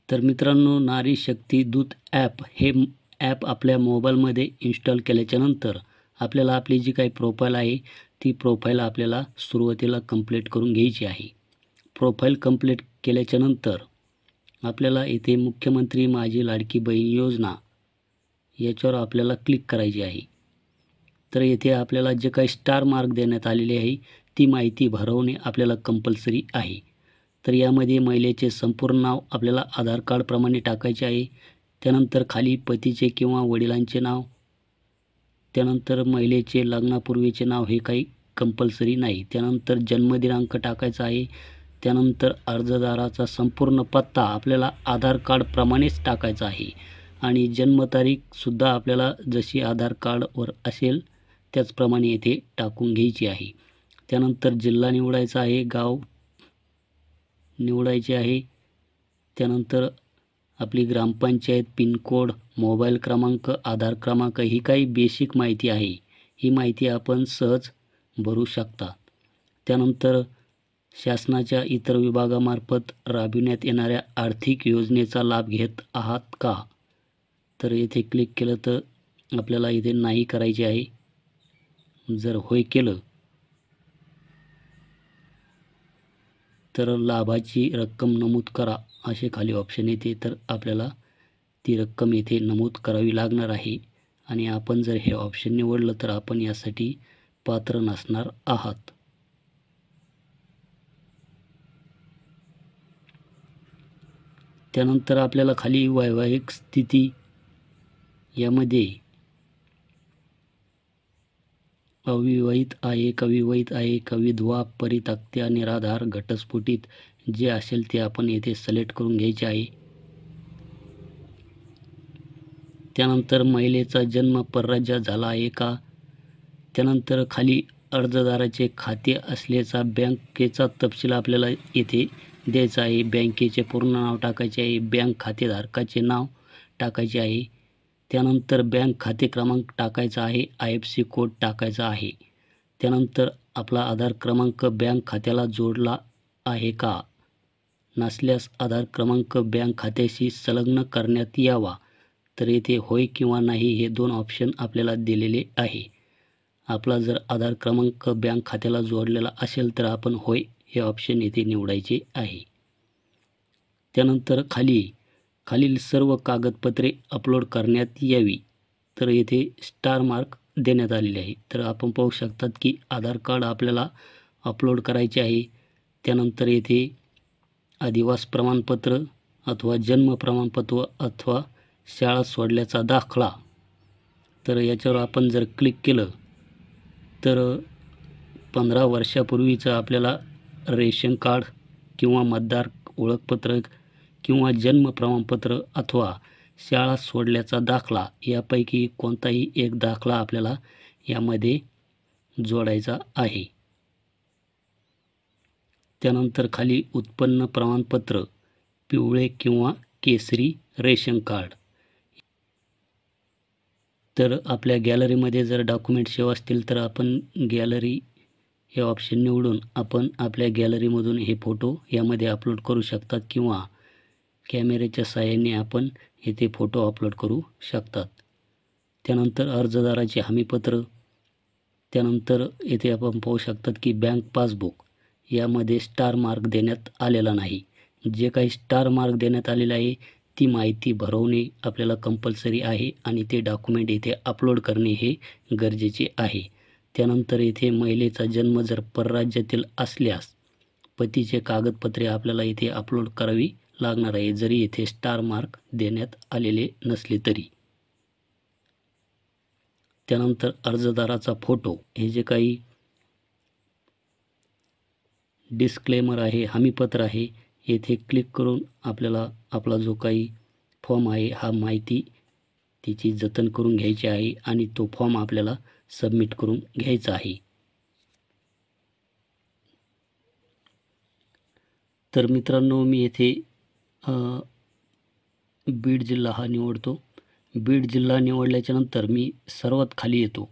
तर मित्रांनो, नारी शक्ती दूत ॲप हे ॲप आपल्या मोबाईलमध्ये इन्स्टॉल केल्याच्यानंतर आपल्याला आपली जी काही प्रोफाईल आहे ती प्रोफाईल आपल्याला सुरुवातीला कंप्लीट करून घ्यायची आहे. प्रोफाईल कंप्लीट केल्याच्यानंतर आपल्याला इथे मुख्यमंत्री माझी लाडकी बहीण योजना याच्यावर आपल्याला क्लिक करायची आहे. तर येथे आपल्याला जे काही स्टार मार्क देण्यात आलेले आहे ती माहिती भरवणे आपल्याला कंपल्सरी आहे. तर यामध्ये महिलेचे संपूर्ण नाव आपल्याला आधार कार्डप्रमाणे टाकायचे आहे. त्यानंतर खाली पतीचे किंवा वडिलांचे नाव, त्यानंतर महिलेचे लग्नापूर्वीचे नाव हे काही कंपल्सरी नाही. त्यानंतर जन्मदिनांक टाकायचा आहे. त्यानंतर अर्जदाराचा संपूर्ण पत्ता आपल्याला आधार कार्डप्रमाणेच टाकायचा आहे आणि जन्मतारीखसुद्धा आपल्याला जशी आधार कार्डवर असेल त्याचप्रमाणे येथे टाकून घ्यायची आहे. त्यानंतर जिल्हा निवडायचा आहे, गाव निवडायचे आहे. त्यानंतर आपली ग्रामपंचायत, पिनकोड, मोबाईल क्रमांक, आधार क्रमांक ही काही बेसिक माहिती आहे. ही माहिती आपण सहज भरू शकता. त्यानंतर शासनाच्या इतर विभागामार्फत राबविण्यात येणाऱ्या आर्थिक योजनेचा लाभ घेत आहात का? तर येथे क्लिक केलं तर आपल्याला इथे नाही करायचे आहे. जर होय केलं तर लाभाची रक्कम नमूद करा असे खाली ऑप्शन येते. तर आपल्याला ती रक्कम येथे नमूद करावी लागणार आहे आणि आपण जर हे ऑप्शन निवडलं तर आपण यासाठी पात्र नसणार आहात. त्यानंतर आपल्याला खाली वैवाहिक स्थिती यामध्ये अविवाहित आहे का विवाहित आहे का विधवा, परित्यक्ता, निराधार, घटस्फोटित जे असेल ते आपण येथे सिलेक्ट करून घ्यायचे आहे. त्यानंतर महिलेचा जन्म परराज्यात झाला आहे का? त्यानंतर खाली अर्जदाराचे खाते असल्याचा बँकेचा तपशील आपल्याला येथे द्यायचा आहे. बँकेचे पूर्ण नाव टाकायचे आहे. बँक खातेधारकाचे नाव टाकायचे आहे. त्यानंतर बँक खाते क्रमांक टाकायचा आहे. IFSC कोड टाकायचा आहे. त्यानंतर आपला आधार क्रमांक बँक खात्याला जोडला आहे का? नसल्यास आधार क्रमांक बँक खात्याशी संलग्न करण्यात यावा. तर येथे होय किंवा नाही हे 2 ऑप्शन आपल्याला दिलेले आहे. आपला जर आधार क्रमांक बँक खात्याला जोडलेला असेल तर आपण होय हे ऑप्शन येथे निवडायचे आहे. त्यानंतर खालील सर्व कागदपत्रे अपलोड करण्यात यावी. तर येथे स्टार मार्क देण्यात आलेले आहे. तर आपण पाहू शकतात की आधार कार्ड आपल्याला अपलोड करायचे आहे. त्यानंतर येथे अधिवास प्रमाणपत्र अथवा जन्म प्रमाणपत्र अथवा शाळा सोडल्याचा दाखला. तर याच्यावर आपण जर क्लिक केलं तर 15 वर्षापूर्वीचं आपल्याला रेशन कार्ड किंवा मतदार ओळखपत्र किंवा जन्म प्रमाणपत्र अथवा शाळा सोडल्याचा दाखला यापैकी कोणताही एक दाखला आपल्याला यामध्ये जोडायचा आहे. त्यानंतर खाली उत्पन्न प्रमाणपत्र, पिवळे किंवा केसरी रेशन कार्ड. तर आपल्या गॅलरीमध्ये जर डॉक्युमेंट सेव्ह असतील तर आपण गॅलरी हे ऑप्शन निवडून आपण आपल्या गॅलरीमधून हे फोटो यामध्ये अपलोड करू शकतात किंवा कॅमेऱ्याच्या सहाय्याने आपण येथे फोटो अपलोड करू शकतात. त्यानंतर अर्जदाराचे हमीपत्र. त्यानंतर येथे आपण पाहू शकतात की बँक पासबुक यामध्ये स्टार मार्क देण्यात आलेला नाही. जे काही स्टार मार्क देण्यात आलेलं आहे ती माहिती भरवणे आपल्याला कंपल्सरी आहे आणि ते डॉक्युमेंट येथे अपलोड करणे हे गरजेचे आहे. त्यानंतर येथे महिलेचा जन्म जर परराज्यातील असल्यास पतीचे कागदपत्रे आपल्याला इथे अपलोड करावी लागणार आहे, जरी येथे स्टार मार्क देण्यात आलेले नसले तरी. त्यानंतर अर्जदाराचा फोटो हे जे काही डिस्क्लेमर आहे, हमीपत्र आहे, येथे क्लिक करून आपल्याला आपला जो काही फॉर्म आहे हा माहिती तिची जतन करून घ्यायची आहे आणि तो फॉर्म आपल्याला सबमिट करून घ्यायचा आहे. तर मित्रांनो, मी येथे बीड जिल्हा हा निवडतो. बीड जिल्हा निवडल्याच्या नंतर मी सर्वात खाली येतो.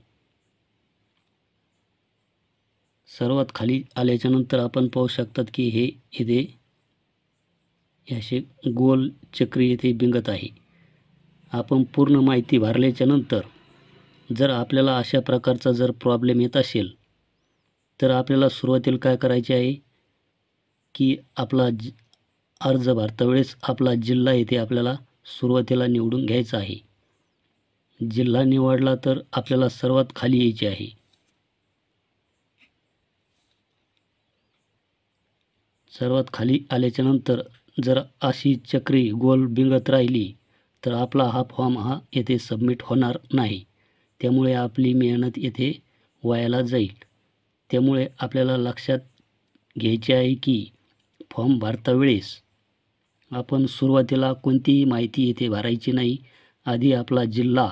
सर्वात खाली आल्याच्यानंतर आपण पाहू शकतात की हे इथे हे असे गोल चक्री येथे बिंगत आहे. आपण पूर्ण माहिती भरल्याच्या नंतर जर आपल्याला अशा प्रकारचा जर प्रॉब्लेम येत असेल तर आपल्याला सुरुवातीला काय करायचे आहे की आपला अर्ज भरतावेळेस आपला जिल्हा येथे आपल्याला सुरुवातीला निवडून घ्यायचा आहे. जिल्हा निवडला तर आपल्याला सर्वात खाली यायचे आहे. सर्वात खाली आल्याच्या नंतर जर अशी चक्री गोल बिंगत राहिली तर आपला हा फॉर्म येथे सबमिट होणार नाही. त्यामुळे आपली मेहनत येथे वायाला जाईल. त्यामुळे आपल्याला लक्षात घ्यायचे आहे की फॉर्म भरतावेळेस आपण सुरुवातीला कोणतीही माहिती येथे भरायची नाही. आधी आपला जिल्हा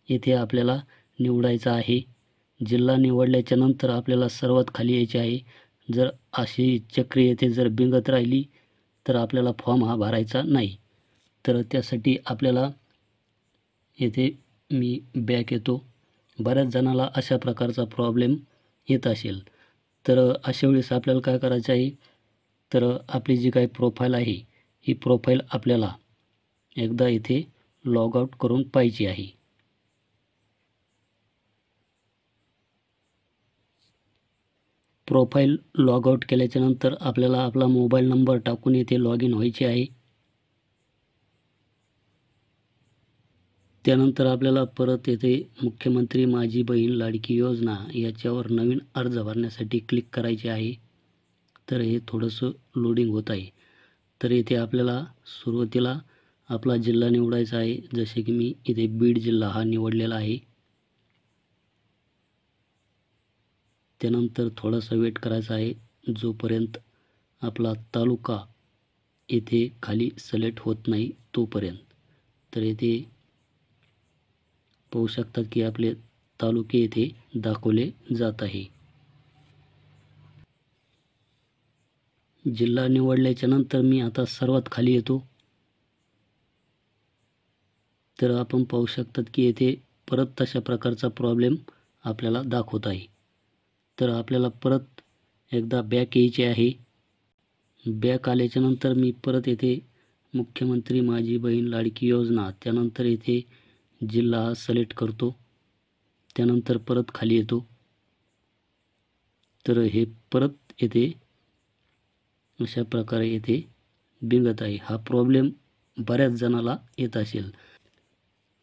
येथे आपल्याला निवडायचा आहे. जिल्हा निवडल्याच्या नंतर आपल्याला सर्वात खाली यायचे आहे. जर अशी चक्री येथे जर बिंगत राहिली तर आपल्याला फॉर्म भरायचा नाही. तर त्यासाठी आपल्याला येथे मी बॅक येतो. बऱ्याच जणाला अशा प्रकारचा प्रॉब्लेम येत असेल तर अशा वेळेस आपल्याला काय करायचं आहे तर आपली जी काही प्रोफाईल आहे ही प्रोफाईल आपल्याला एकदा इथे लॉग आउट करून पाहिजे आहे. प्रोफाईल लॉग आउट केल्याच्या नंतर आपल्याला आपला मोबाईल नंबर टाकून येथे लॉग इन व्हायचे आहे. त्यानंतर आपल्याला परत येथे मुख्यमंत्री माझी बहीण लाडकी योजना याच्यावर नवीन अर्ज भरण्यासाठी क्लिक करायचे आहे. तर हे थोडंसं लोडिंग होत आहे. तर इथे आपल्याला सुरुवातीला आपला जिल्हा निवडायचा आहे. जसे की मी इथे बीड जिल्हा हा निवडलेला आहे. त्यानंतर थोडासा वेट करायचा आहे जोपर्यंत आपला तालुका येथे खाली सिलेक्ट होत नाही तोपर्यंत. तर येथे पाहू शकतात की आपले तालुके येथे दाखवले जात आहे. जिल्हा निवडल्याच्या नंतर मी आता सर्वात खाली येतो. तर आपण पाहू शकतात की येथे परत तशा प्रकारचा प्रॉब्लेम आपल्याला दाखवत आहे. तर आपल्याला परत एकदा बॅक यायचे आहे. बॅक आल्याच्या नंतर मी परत येथे मुख्यमंत्री माझी बहीण लाडकी योजना त्यानंतर येथे जिल्हा सिलेक्ट करतो. त्यानंतर परत खाली येतो. तर हे परत येथे अशा प्रकारे येथे बिंगत आहे. हा प्रॉब्लेम बऱ्याच जणाला येत असेल.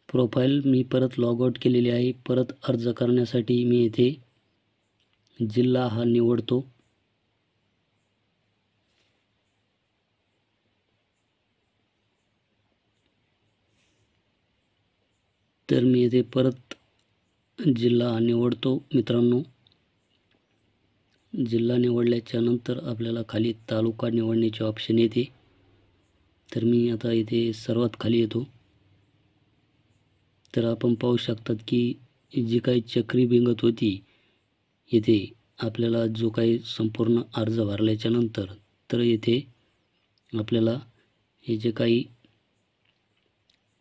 प्रोफाईल मी परत लॉग आउट केलेली आहे. परत अर्ज करण्यासाठी मी येथे जिल्हा हा निवडतो. तर मी येथे परत जिल्हा निवडतो मित्रांनो. जिल्हा निवडल्याच्या नंतर आपल्याला खाली तालुका निवडण्याचे ऑप्शन येते. तर मी आता इथे सर्वात खाली येतो. तर आपण पाहू शकतात की जी काही चक्री बिंगत होती येथे आपल्याला जो काही संपूर्ण अर्ज भरल्याच्या नंतर तर येथे आपल्याला हे जे काही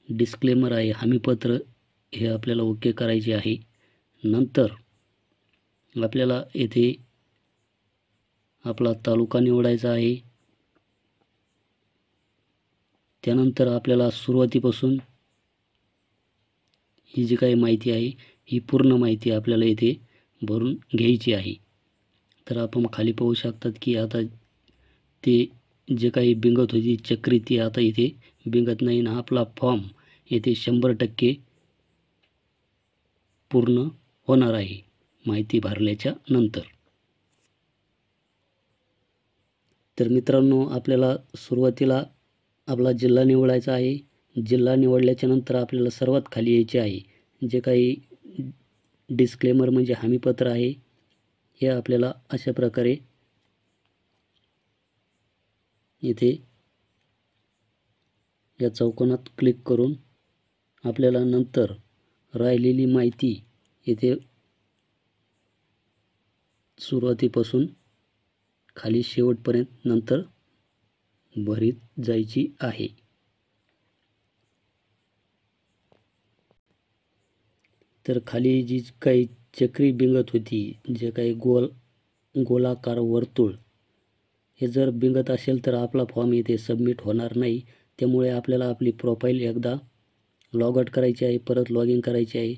डिस्क्लेमर आहे हमीपत्र हे आपल्याला ओके करायचे आहे. नंतर आपल्याला येथे आपला तालुका निवडायचा आहे. त्यानंतर आपल्याला सुरुवातीपासून ही जी काही माहिती आहे ही पूर्ण माहिती आपल्याला येथे भरून घ्यायची आहे. तर आपण खाली पाहू शकतात की आता ते जे काही बिंगत होती चक्री ती आता इथे बिंगत नाही ना आपला फॉर्म येथे 100% पूर्ण होणार आहे माहिती भरल्याच्या नंतर. तर मित्रांनो आपल्याला सुरुवातीला आपला जिल्हा निवडायचा आहे. जिल्हा निवडल्याच्या नंतर आपल्याला सर्वात खाली यायचे आहे. जे काही डिस्क्लेमर म्हणजे हमीपत्र आहे हे आपल्याला अशा प्रकारे इथे या चौकोनात क्लिक करून आपल्याला नंतर राहिलेली माहिती इथे सुरुवातीपासून खाली शेवटपर्यंत नंतर भरीत जायची आहे. तर खाली जी काही चक्री बिंगत होती जे काही गोलाकार वर्तुळ हे जर बिघडत असेल तर आपला फॉर्म इथे सबमिट होणार नाही. त्यामुळे आपल्याला आपली प्रोफाईल एकदा लॉग आउट करायची आहे, परत लॉग इन करायची आहे,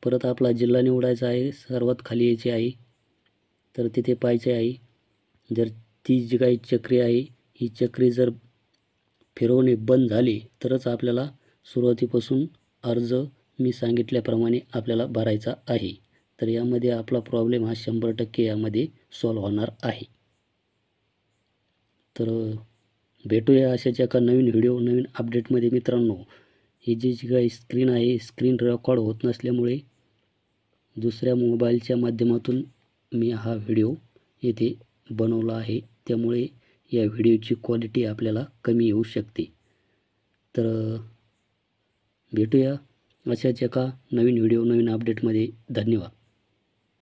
परत आपला जिल्हा निवडायचा आहे, सर्वात खाली यायचे आहे. तर तिथे पाहायचे आहे, जर ती जी काही चक्री आहे ही चक्री जर फिरवणे बंद झाले तरच आपल्याला सुरुवातीपासून अर्ज मी सांगितल्याप्रमाणे आपल्याला भरायचा आहे. तर यामध्ये आपला प्रॉब्लेम हा 100% यामध्ये सॉल्व होणार आहे. तर भेटूया अशाच एका नवीन व्हिडिओ नवीन अपडेटमध्ये मित्रांनो. ही जी काही स्क्रीन आहे स्क्रीन रेकॉर्ड होत नसल्यामुळे दुसऱ्या मोबाईलच्या माध्यमातून मी हा व्हिडिओ येथे बनवला आहे. त्यामुळे या व्हिडिओची क्वालिटी आपल्याला कमी येऊ शकते. तर भेटूया अशाच एका नवीन व्हिडिओ नवीन अपडेटमध्ये. धन्यवाद.